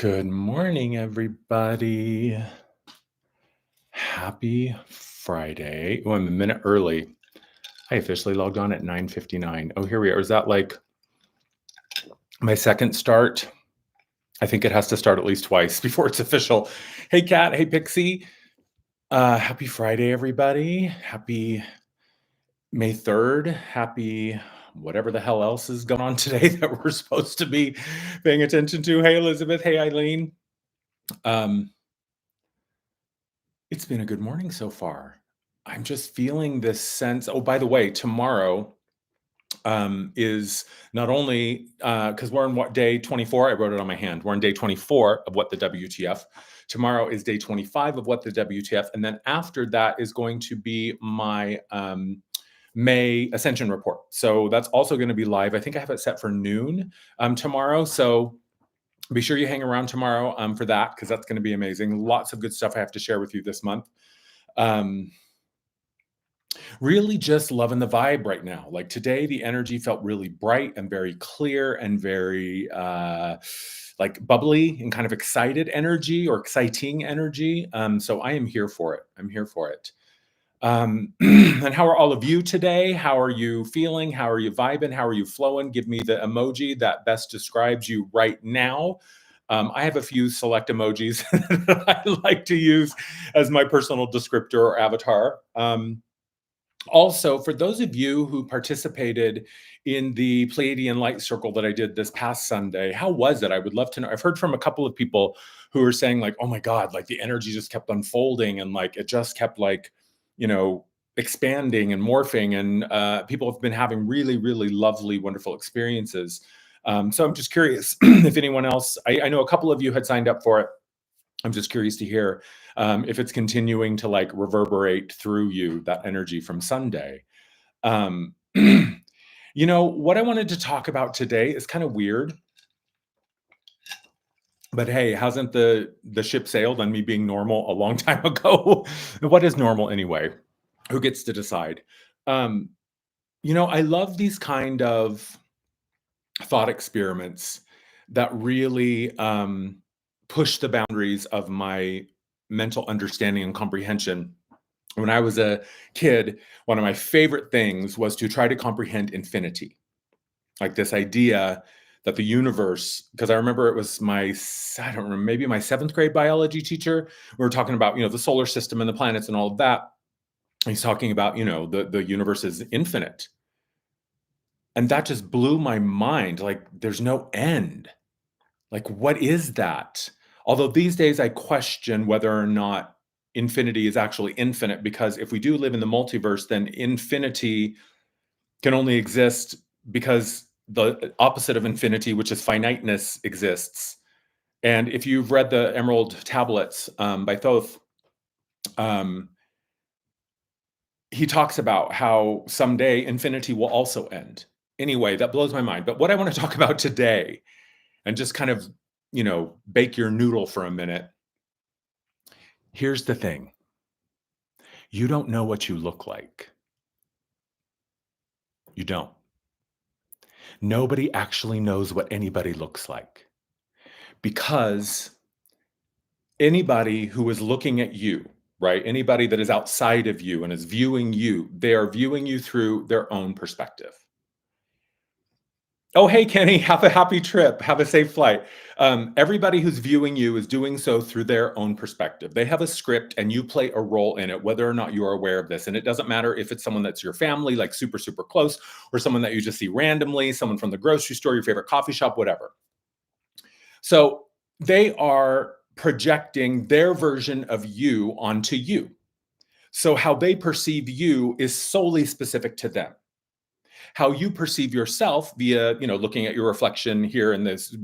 Good morning, everybody. Happy Friday. Oh, I'm a minute early. I officially logged on at 9:59. Oh, here we are. Is that like my second start? I think it has to start at least twice before it's official. Hey, Kat. Hey, Pixie. Happy Friday, everybody. Happy May 3rd. Happy whatever the hell else is going on today that we're supposed to be paying attention to. Hey, Elizabeth. Hey, Eileen. Um, It's been a good morning so far. I'm just feeling this sense. Oh, by the way, tomorrow is not only because we're on what day 24. I wrote it on my hand. We're on day 24 of What the WTF. Tomorrow is day 25 of What the WTF. And then after that is going to be my May Ascension report. So that's also going to be live. I think I have it set for noon tomorrow. So be sure you hang around tomorrow for that, because that's going to be amazing. Lots of good stuff I have to share with you this month. Really just loving the vibe right now. Like today, the energy felt really bright and very clear and very like bubbly and kind of excited energy or exciting energy. So I am here for it. I'm here for it. And how are all of you today? How are you feeling? How are you vibing? How are you flowing? Give me the emoji that best describes you right now. I have a few select emojis that I like to use as my personal descriptor or avatar. Also, for those of you who participated in the Pleiadian Light Circle that I did this past Sunday, how was it? I would love to know. I've heard from a couple of people who are saying like, oh my God, like the energy just kept unfolding and like it just kept like, expanding and morphing. And people have been having really, really lovely, wonderful experiences. So I'm just curious if anyone else, I know a couple of you had signed up for it. I'm just curious to hear if it's continuing to like reverberate through you, that energy from Sunday. What I wanted to talk about today is kind of weird, but hey, hasn't the ship sailed on me being normal a long time ago? What is normal anyway? Who gets to decide? I love these kind of thought experiments that really push the boundaries of my mental understanding and comprehension. When I was a kid, one of my favorite things was to try to comprehend infinity. Like this idea that the universe, because I remember it was I don't remember, maybe my seventh grade biology teacher. We were talking about, the solar system and the planets and all of that. He's talking about, the universe is infinite. And that just blew my mind. Like, there's no end. Like, what is that? Although these days I question whether or not infinity is actually infinite, because if we do live in the multiverse, then infinity can only exist because the opposite of infinity, which is finiteness, exists. And if you've read the Emerald Tablets by Thoth, he talks about how someday infinity will also end. Anyway, that blows my mind. But what I want to talk about today, and just kind of, bake your noodle for a minute. Here's the thing. You don't know what you look like. You don't. Nobody actually knows what anybody looks like, because anybody who is looking at you, right? Anybody that is outside of you and is viewing you, they are viewing you through their own perspective. Oh, hey, Kenny, have a happy trip. Have a safe flight. Everybody who's viewing you is doing so through their own perspective. They have a script and you play a role in it, whether or not you are aware of this. And it doesn't matter if it's someone that's your family, like super, super close, or someone that you just see randomly, someone from the grocery store, your favorite coffee shop, whatever. So they are projecting their version of you onto you. So how they perceive you is solely specific to them. How you perceive yourself via, looking at your reflection here in this,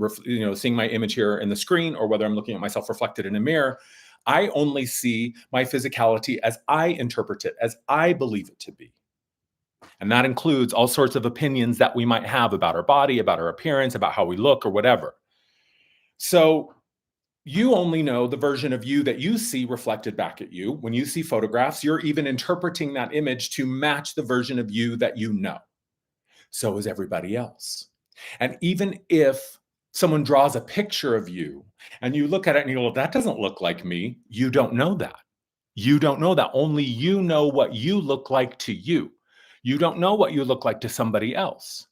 seeing my image here in the screen, or whether I'm looking at myself reflected in a mirror, I only see my physicality as I interpret it, as I believe it to be. And that includes all sorts of opinions that we might have about our body, about our appearance, about how we look, or whatever. So you only know the version of you that you see reflected back at you. When you see photographs, you're even interpreting that image to match the version of you that you know. So is everybody else. And even if Someone draws a picture of you and you look at it and you go, that doesn't look like me. You don't know that. You don't know that. Only you know what you look like to you. You don't know what you look like to somebody else.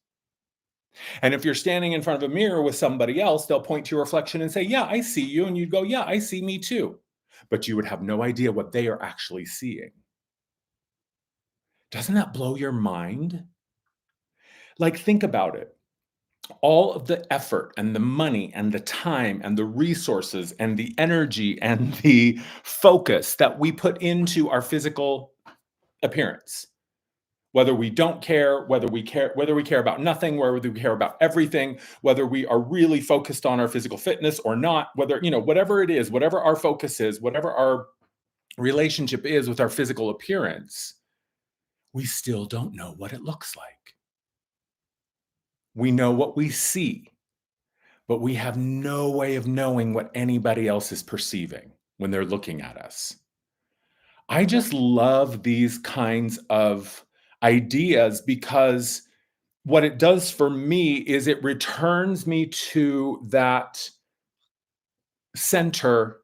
And if you're standing in front of a mirror with somebody else, they'll point to your reflection and say, yeah, I see you. And you'd go, yeah, I see me too. But you would have no idea what they are actually seeing. Doesn't that blow your mind? Like, think about it. All of the effort and the money and the time and the resources and the energy and the focus that we put into our physical appearance, whether we don't care, whether we care about nothing, whether we care about everything, whether we are really focused on our physical fitness or not, whether, whatever it is, whatever our focus is, whatever our relationship is with our physical appearance, we still don't know what it looks like. We know what we see, but we have no way of knowing what anybody else is perceiving when they're looking at us. I just love these kinds of ideas because what it does for me is it returns me to that center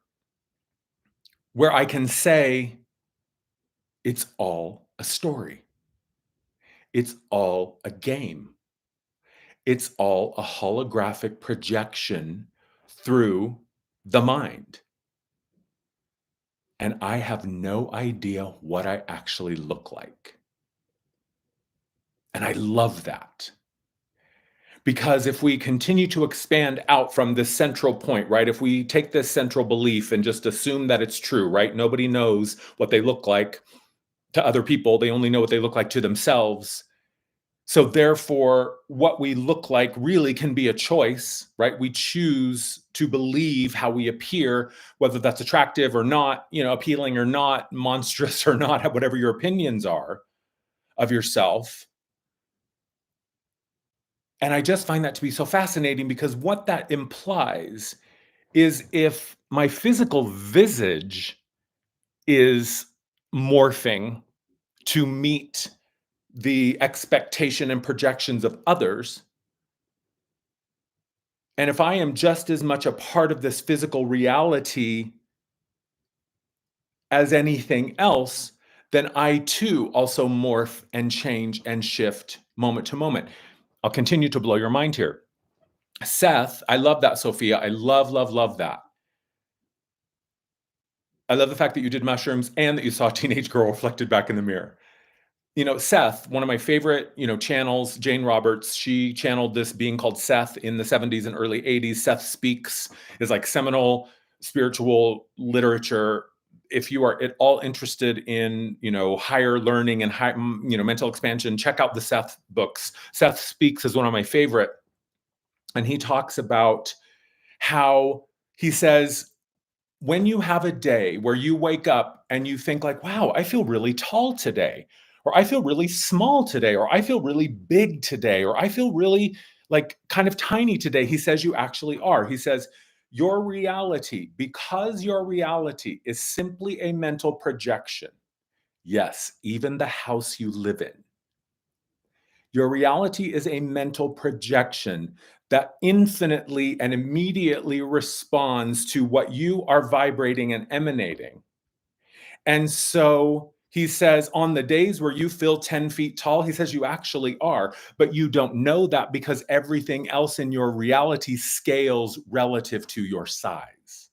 where I can say, it's all a story. It's all a game. It's all a holographic projection through the mind. And I have no idea what I actually look like. And I love that. Because if we continue to expand out from this central point, right? If we take this central belief and just assume that it's true, right? Nobody knows what they look like to other people. They only know what they look like to themselves. So therefore, what we look like really can be a choice, right? We choose to believe how we appear, whether that's attractive or not, appealing or not, monstrous or not, whatever your opinions are of yourself. And I just find that to be so fascinating because what that implies is if my physical visage is morphing to meet the expectation and projections of others, and if I am just as much a part of this physical reality as anything else, then I too also morph and change and shift moment to moment. I'll continue to blow your mind here. Seth, I love that, Sophia. I love, love, love that. I love the fact that you did mushrooms and that you saw a teenage girl reflected back in the mirror. Seth, one of my favorite, channels, Jane Roberts, she channeled this being called Seth in the 70s and early 80s. Seth Speaks is like seminal spiritual literature. If you are at all interested in, higher learning and high, mental expansion, check out the Seth books. Seth Speaks is one of my favorite. And he talks about how he says, when you have a day where you wake up and you think like, wow, I feel really tall today, or I feel really small today, or I feel really big today, or I feel really like kind of tiny today, he says you actually are. He says, your reality, because your reality is simply a mental projection. Yes, even the house you live in. Your reality is a mental projection that infinitely and immediately responds to what you are vibrating and emanating. And so he says, on the days where you feel 10 feet tall, he says you actually are, but you don't know that because everything else in your reality scales relative to your size.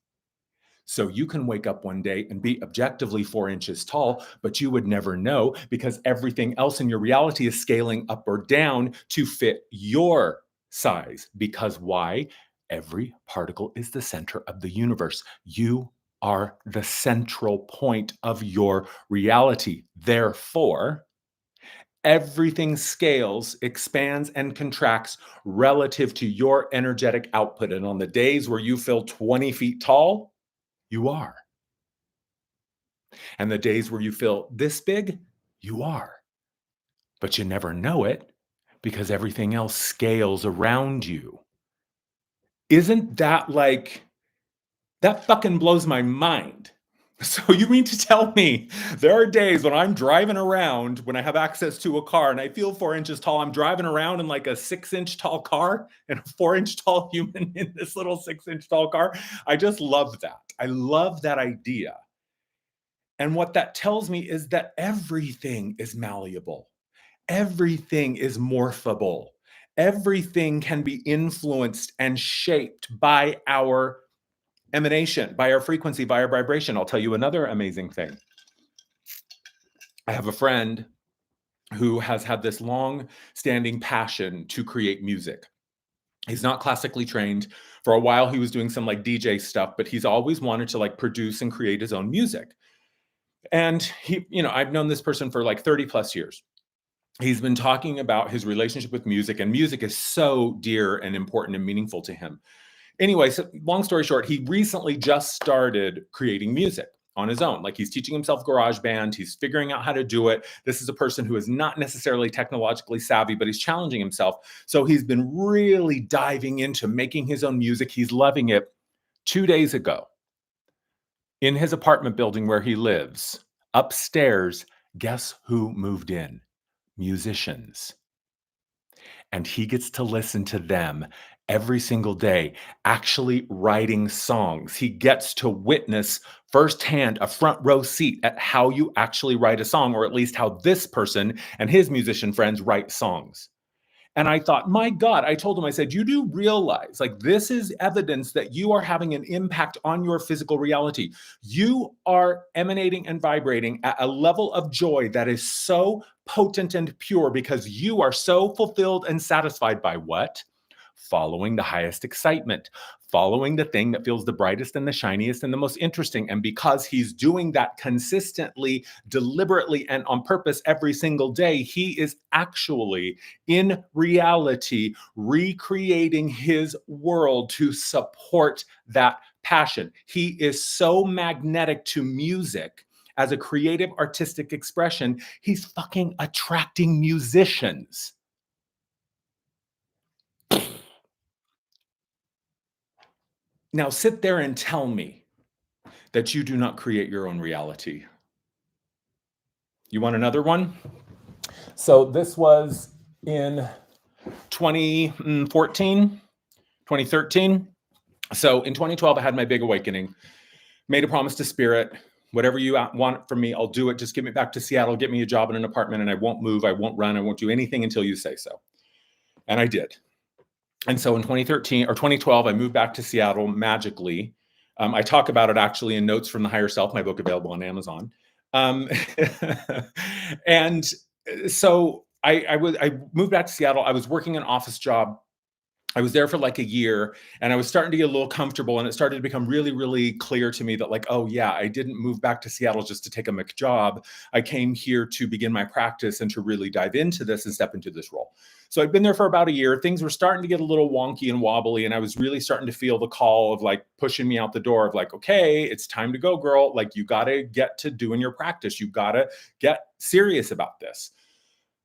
So you can wake up one day and be objectively 4 inches tall, but you would never know because everything else in your reality is scaling up or down to fit your size. Because why? Every particle is the center of the universe. You are the central point of your reality. Therefore, everything scales, expands, and contracts relative to your energetic output. And on the days where you feel 20 feet tall, you are. And the days where you feel this big, you are. But you never know it because everything else scales around you. Isn't that like, that fucking blows my mind. So you mean to tell me there are days when I'm driving around, when I have access to a car and I feel 4 inches tall, I'm driving around in like a 6-inch tall car and a 4-inch tall human in this little 6-inch tall car? I just love that. I love that idea. And what that tells me is that everything is malleable. Everything is morphable. Everything can be influenced and shaped by our emanation, by our frequency, by our vibration. I'll tell you another amazing thing. I have a friend who has had this long standing passion to create music. He's not classically trained. For a while, he was doing some like DJ stuff, but he's always wanted to like produce and create his own music. And I've known this person for like 30 plus years. He's been talking about his relationship with music, and music is so dear and important and meaningful to him. Anyway, so long story short, he recently just started creating music on his own. Like he's teaching himself GarageBand, he's figuring out how to do it. This is a person who is not necessarily technologically savvy, but he's challenging himself. So he's been really diving into making his own music. He's loving it. 2 days ago, in his apartment building where he lives, upstairs, guess who moved in? Musicians. And he gets to listen to them every single day, actually writing songs. He gets to witness firsthand, a front row seat at how you actually write a song, or at least how this person and his musician friends write songs. And I thought, my God, I told him, I said, you do realize like this is evidence that you are having an impact on your physical reality. You are emanating and vibrating at a level of joy that is so potent and pure because you are so fulfilled and satisfied by what? Following the highest excitement, following the thing that feels the brightest and the shiniest and the most interesting. And because he's doing that consistently, deliberately, and on purpose every single day, he is actually in reality recreating his world to support that passion. He is so magnetic to music as a creative artistic expression, he's fucking attracting musicians. Now sit there and tell me that you do not create your own reality. You want another one? So this was in 2014, 2013. So in 2012, I had my big awakening, made a promise to spirit. Whatever you want from me, I'll do it. Just get me back to Seattle, get me a job in an apartment, and I won't move, I won't run, I won't do anything until you say so. And I did. And so in 2013 or 2012, I moved back to Seattle magically. I talk about it actually in Notes from the Higher Self, my book available on Amazon. Um, and so I moved back to Seattle. I was working an office job. I was there for like a year and I was starting to get a little comfortable, and it started to become really, really clear to me that like, oh yeah, I didn't move back to Seattle just to take a McJob. I came here to begin my practice and to really dive into this and step into this role. So I'd been there for about a year. Things were starting to get a little wonky and wobbly, and I was really starting to feel the call of like pushing me out the door of like, okay, it's time to go, girl. Like you got to get to doing your practice. You got to get serious about this.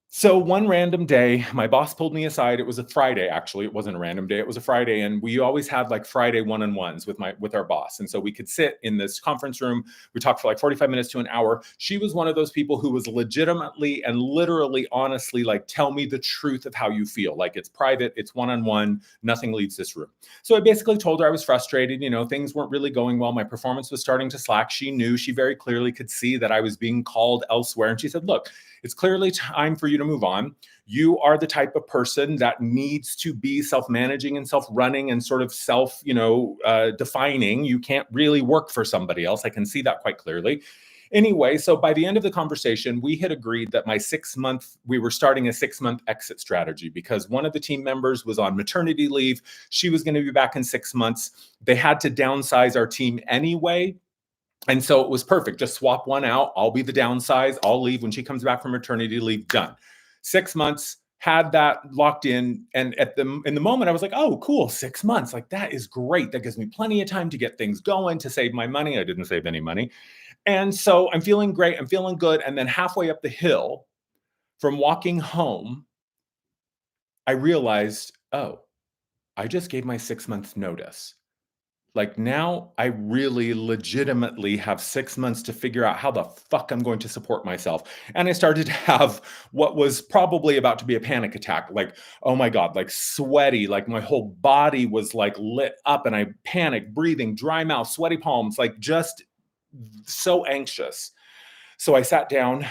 So one random day, my boss pulled me aside. It was a Friday, actually. It wasn't a random day. It was a Friday, and we always had like Friday one-on-ones with our boss. And so we could sit in this conference room. We talked for like 45 minutes to an hour. She was one of those people who was legitimately and literally, honestly, like, tell me the truth of how you feel. Like it's private, it's one-on-one, nothing leaves this room. So I basically told her I was frustrated. Things weren't really going well. My performance was starting to slack. She knew, she very clearly could see that I was being called elsewhere. And she said, look, it's clearly time for you to move on. You are the type of person that needs to be self-managing and self-running and sort of defining. You can't really work for somebody else. I can see that quite clearly. Anyway, so by the end of the conversation, we had agreed that we were starting a 6-month exit strategy because one of the team members was on maternity leave. She was going to be back in 6 months. They had to downsize our team anyway. And so it was perfect. Just swap one out. I'll be the downsize. I'll leave when she comes back from maternity leave. Done. 6 months, had that locked in. And in the moment, I was like, oh, cool, 6 months. Like, that is great. That gives me plenty of time to get things going, to save my money. I didn't save any money. And so I'm feeling great. I'm feeling good. And then halfway up the hill from walking home, I realized, oh, I just gave my 6 months notice. Like now I really legitimately have 6 months to figure out how the fuck I'm going to support myself. And I started to have what was probably about to be a panic attack. Like, oh my God, like sweaty, like my whole body was like lit up and I panicked, breathing, dry mouth, sweaty palms, like just so anxious. So I sat down. I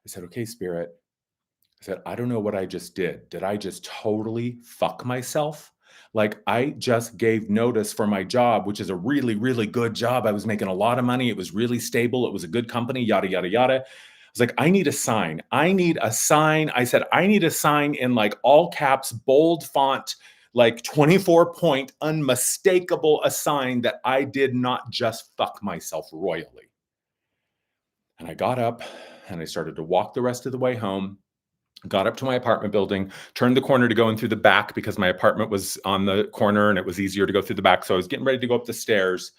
said, okay, Spirit. I said, I don't know what I just did. Did I just totally fuck myself? Like, I just gave notice for my job, which is a really, really good job. I was making a lot of money. It was really stable. It was a good company, yada, yada, yada. I was like, I need a sign. I need a sign. I said, I need a sign in like all caps, bold font, like 24 point, unmistakable, a sign that I did not just fuck myself royally. And I got up and I started to walk the rest of the way home. Got up to my apartment building, turned the corner to go in through the back because my apartment was on the corner and it was easier to go through the back. So I was getting ready to go up the stairs,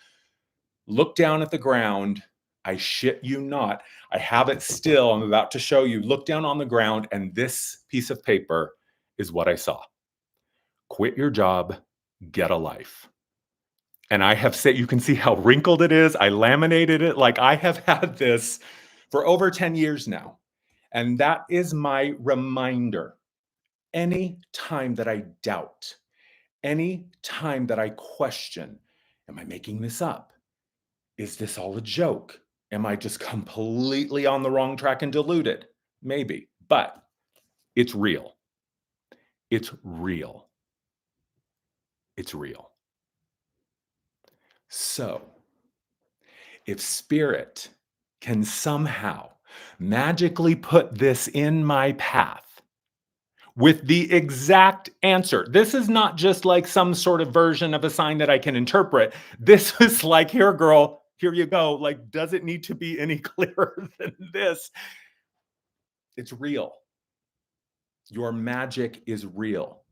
look down at the ground. I shit you not. I have it still. I'm about to show you. Look down on the ground, and this piece of paper is what I saw. Quit your job, get a life. And I have said, you can see how wrinkled it is. I laminated it. Like I have had this for over 10 years now. And that is my reminder. Any time that I doubt, any time that I question, am I making this up? Is this all a joke? Am I just completely on the wrong track and deluded? Maybe, but it's real. It's real. It's real. So, if spirit can somehow magically put this in my path, with the exact answer. This is not just like some sort of version of a sign that I can interpret. This is like, here, girl, here you go. Like, does it need to be any clearer than this? It's real. Your magic is real.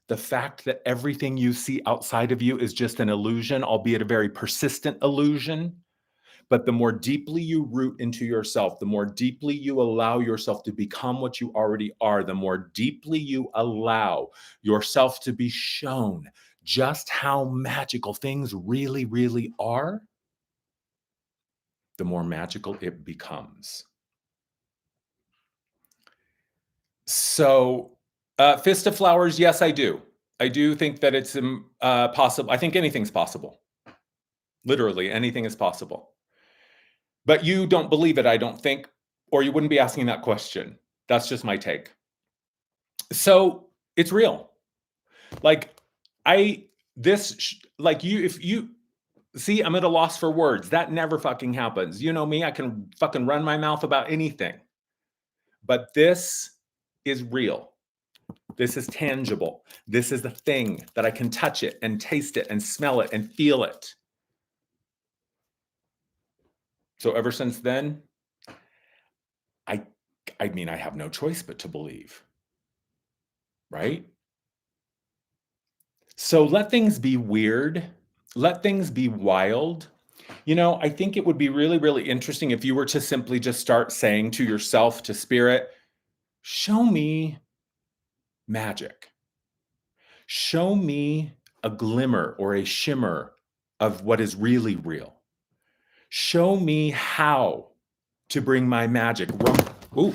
The fact that everything you see outside of you is just an illusion, albeit a very persistent illusion. But the more deeply you root into yourself, the more deeply you allow yourself to become what you already are, the more deeply you allow yourself to be shown just how magical things really, really are, the more magical it becomes. So, Fist of Flowers, yes, I do. I do think that it's possible. I think anything's possible. Literally, anything is possible. But you don't believe it, I don't think, or you wouldn't be asking that question. That's just my take. So it's real. Like like if you see, I'm at a loss for words. That never fucking happens. You know me, I can fucking run my mouth about anything. But this is real. This is tangible. This is the thing that I can touch it and taste it and smell it and feel it. So ever since then, I I mean, I have no choice but to believe, right? So let things be weird. Let things be wild. You know, I think it would be really, really interesting if you were to simply just start saying to yourself, to spirit, show me magic. Show me a glimmer or a shimmer of what is really real. Show me how to bring my magic. Ooh.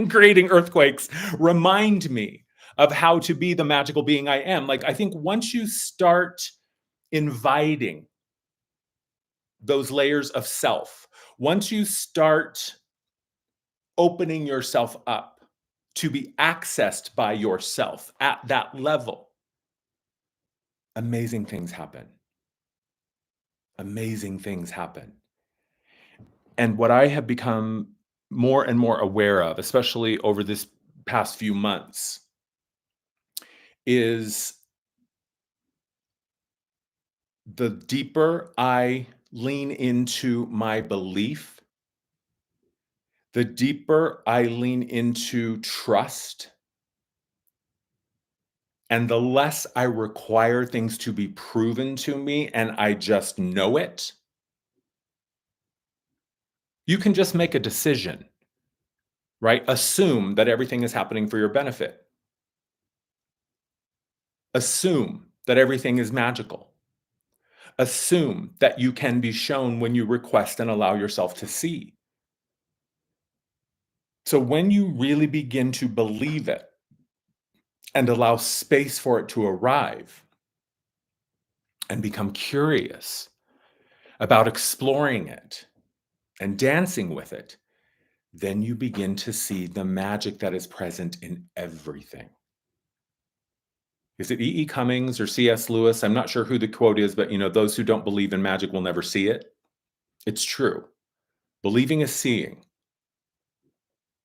Creating earthquakes. Remind me of how to be the magical being I am. Like, I think once you start inviting those layers of self, once you start opening yourself up to be accessed by yourself at that level, amazing things happen. Amazing things happen. And what I have become more and more aware of, especially over this past few months, is the deeper I lean into my belief, the deeper I lean into trust, and the less I require things to be proven to me and I just know it, you can just make a decision, right? Assume that everything is happening for your benefit. Assume that everything is magical. Assume that you can be shown when you request and allow yourself to see. So when you really begin to believe it and allow space for it to arrive and become curious about exploring it and dancing with it, then you begin to see the magic that is present in everything. Is it E. E. Cummings or C.S. Lewis? I'm not sure who the quote is, but those who don't believe in magic will never see it. It's true. Believing is seeing.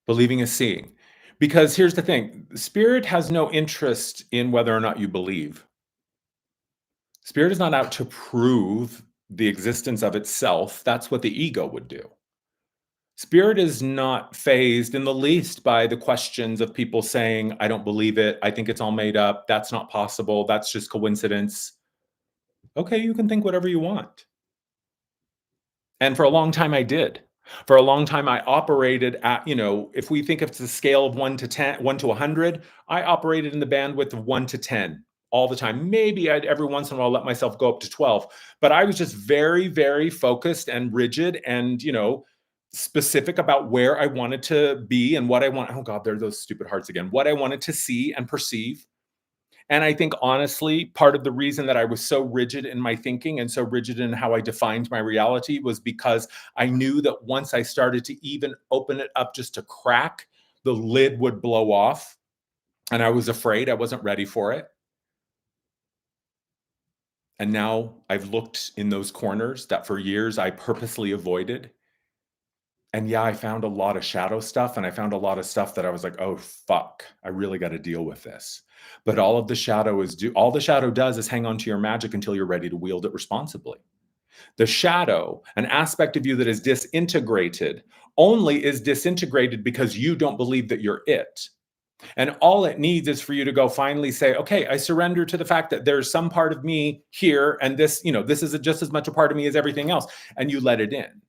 Believing is seeing. Because here's the thing, spirit has no interest in whether or not you believe. Spirit is not out to prove the existence of itself. That's what the ego would do. Spirit is not fazed in the least by the questions of people saying, I don't believe it. I think it's all made up. That's not possible. That's just coincidence. Okay, you can think whatever you want. And for a long time, I did. For a long time, I operated at, if we think of the scale of 1 to 10, 1 to 100, I operated in the bandwidth of 1 to 10 all the time. Maybe I'd every once in a while let myself go up to 12, but I was just very, very focused and rigid and, specific about where I wanted to be and what I want. Oh God, there are those stupid hearts again. What I wanted to see and perceive. And I think honestly, part of the reason that I was so rigid in my thinking and so rigid in how I defined my reality was because I knew that once I started to even open it up just a crack, the lid would blow off. And I was afraid, I wasn't ready for it. And now I've looked in those corners that for years I purposely avoided. And yeah, I found a lot of shadow stuff and I found a lot of stuff that I was like, "Oh fuck, I really got to deal with this." But all the shadow does is hang on to your magic until you're ready to wield it responsibly. The shadow, an aspect of you that is disintegrated, only is disintegrated because you don't believe that you're it. And all it needs is for you to go finally say, "Okay, I surrender to the fact that there's some part of me here and this is just as much a part of me as everything else." And you let it in.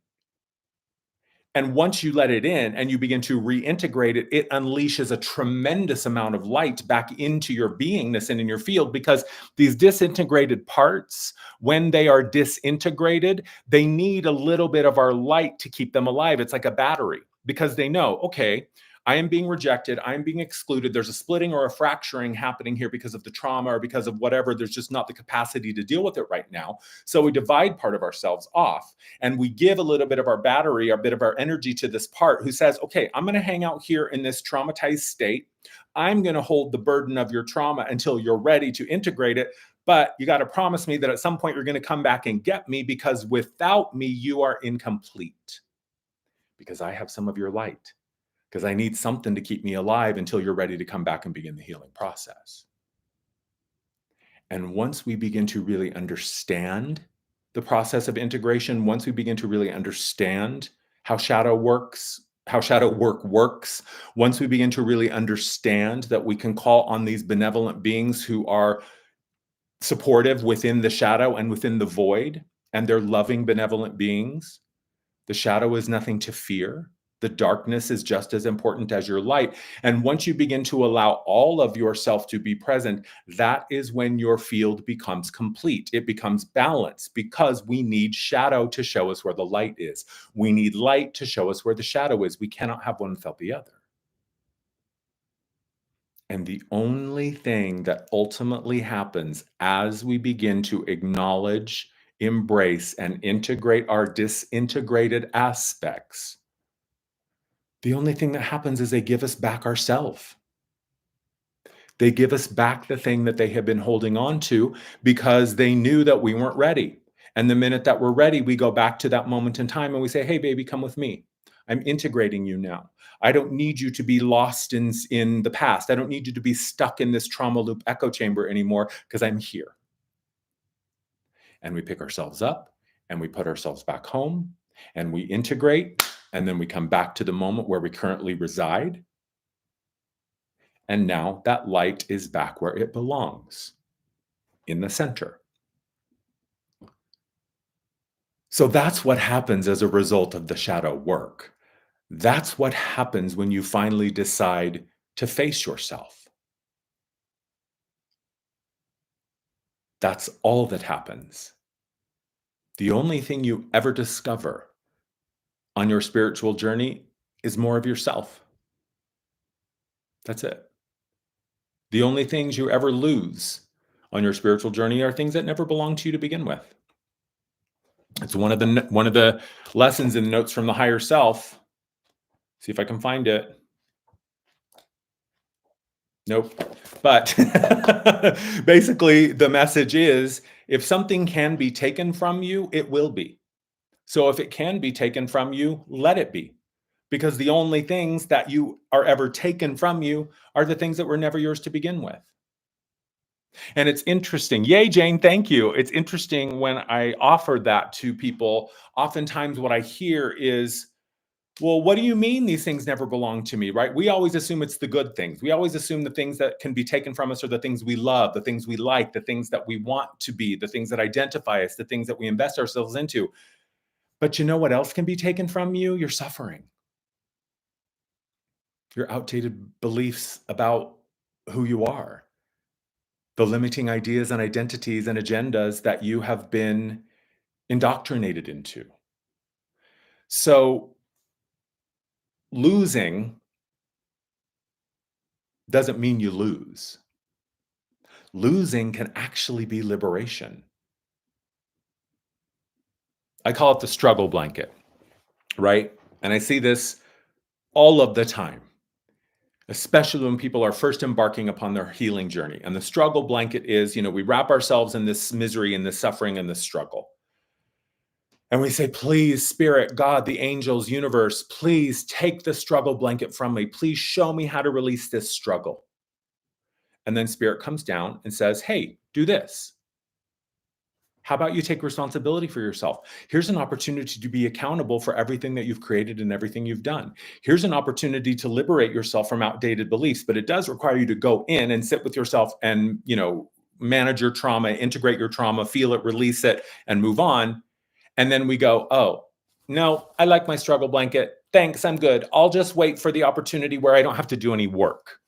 And once you let it in and you begin to reintegrate it, it unleashes a tremendous amount of light back into your beingness and in your field because these disintegrated parts, when they are disintegrated, they need a little bit of our light to keep them alive. It's like a battery because they know, okay, I am being rejected. I am being excluded. There's a splitting or a fracturing happening here because of the trauma or because of whatever. There's just not the capacity to deal with it right now. So we divide part of ourselves off and we give a little bit of our battery, a bit of our energy to this part who says, okay, I'm going to hang out here in this traumatized state. I'm going to hold the burden of your trauma until you're ready to integrate it. But you got to promise me that at some point you're going to come back and get me because without me, you are incomplete because I have some of your light. Because I need something to keep me alive until you're ready to come back and begin the healing process. And once we begin to really understand the process of integration, once we begin to really understand how shadow works, how shadow work works, once we begin to really understand that we can call on these benevolent beings who are supportive within the shadow and within the void, and they're loving, benevolent beings, the shadow is nothing to fear. The darkness is just as important as your light. And once you begin to allow all of yourself to be present, that is when your field becomes complete. It becomes balanced because we need shadow to show us where the light is. We need light to show us where the shadow is. We cannot have one without the other. And the only thing that ultimately happens as we begin to acknowledge, embrace, and integrate our disintegrated aspects, the only thing that happens is they give us back ourself. They give us back the thing that they have been holding on to because they knew that we weren't ready. And the minute that we're ready, we go back to that moment in time and we say, hey, baby, come with me. I'm integrating you now. I don't need you to be lost in the past. I don't need you to be stuck in this trauma loop echo chamber anymore because I'm here. And we pick ourselves up and we put ourselves back home and we integrate. And then we come back to the moment where we currently reside. And now that light is back where it belongs, in the center. So that's what happens as a result of the shadow work. That's what happens when you finally decide to face yourself. That's all that happens. The only thing you ever discover on your spiritual journey is more of yourself. That's it. The only things you ever lose on your spiritual journey are things that never belonged to you to begin with. It's one of the lessons in Notes from the Higher Self. See if I can find it. Nope. But basically, the message is if something can be taken from you, it will be. So if it can be taken from you, let it be. Because the only things that you are ever taken from you are the things that were never yours to begin with. And it's interesting. Yay, Jane, thank you. It's interesting when I offer that to people, oftentimes what I hear is, well, what do you mean these things never belong to me, right? We always assume it's the good things. We always assume the things that can be taken from us are the things we love, the things we like, the things that we want to be, the things that identify us, the things that we invest ourselves into. But you know what else can be taken from you? Your suffering, your outdated beliefs about who you are, the limiting ideas and identities and agendas that you have been indoctrinated into. So losing doesn't mean you lose. Losing can actually be liberation. I call it the struggle blanket, right? And I see this all of the time, especially when people are first embarking upon their healing journey. And the struggle blanket is, we wrap ourselves in this misery and this suffering and this struggle. And we say, please, Spirit, God, the angels, universe, please take the struggle blanket from me. Please show me how to release this struggle. And then Spirit comes down and says, hey, do this. How about you take responsibility for yourself? Here's an opportunity to be accountable for everything that you've created and everything you've done. Here's an opportunity to liberate yourself from outdated beliefs, but it does require you to go in and sit with yourself and, manage your trauma, integrate your trauma, feel it, release it, and move on. And then we go, oh, no, I like my struggle blanket. Thanks, I'm good. I'll just wait for the opportunity where I don't have to do any work.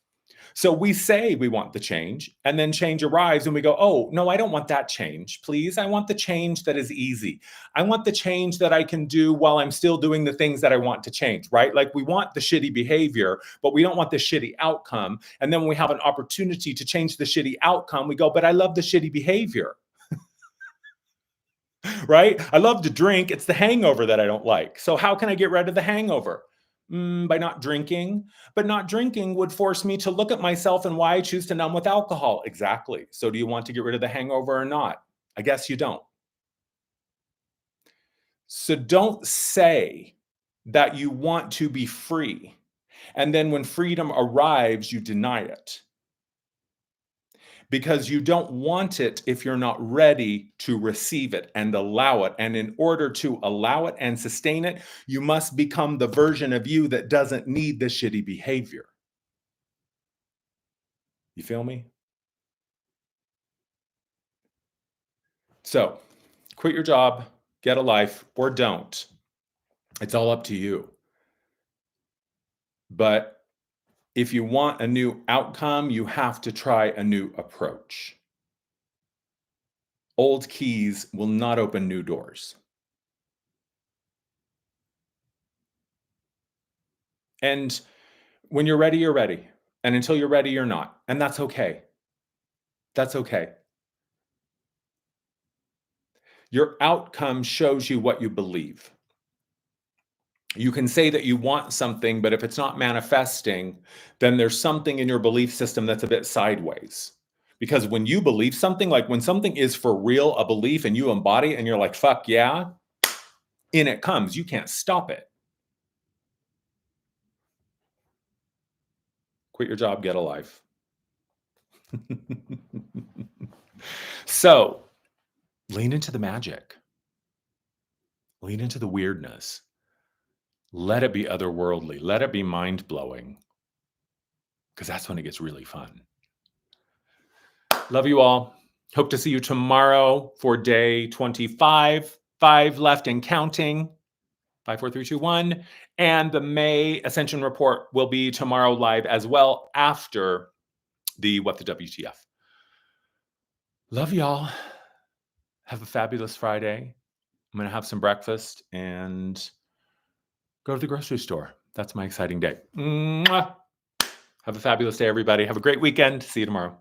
So we say we want the change, and then change arrives, and we go, oh, no, I don't want that change, please. I want the change that is easy. I want the change that I can do while I'm still doing the things that I want to change, right? Like we want the shitty behavior, but we don't want the shitty outcome. And then when we have an opportunity to change the shitty outcome, we go, but I love the shitty behavior. Right? I love to drink. It's the hangover that I don't like. So how can I get rid of the hangover? By not drinking. But not drinking would force me to look at myself and why I choose to numb with alcohol. Exactly. So do you want to get rid of the hangover or not? I guess you don't. So don't say that you want to be free. And then when freedom arrives, you deny it. Because you don't want it if you're not ready to receive it and allow it. And in order to allow it and sustain it, you must become the version of you that doesn't need the shitty behavior. You feel me? So quit your job, get a life, or don't. It's all up to you. But if you want a new outcome, you have to try a new approach. Old keys will not open new doors. And when you're ready, you're ready. And until you're ready, you're not. And that's okay. That's okay. Your outcome shows you what you believe. You can say that you want something, but if it's not manifesting, then there's something in your belief system that's a bit sideways. Because when you believe something, like when something is for real, a belief, and you embody it and you're like, fuck yeah, in it comes. You can't stop it. Quit your job, get a life. So lean into the magic. Lean into the weirdness. Let it be otherworldly. Let it be mind-blowing. Because that's when it gets really fun. Love you all. Hope to see you tomorrow for day 25. 5 left and counting. 5, 4, 3, 2, 1. And the May Ascension Report will be tomorrow live as well after the What the WTF. Love y'all. Have a fabulous Friday. I'm going to have some breakfast and go to the grocery store. That's my exciting day. Mwah. Have a fabulous day, everybody. Have a great weekend. See you tomorrow.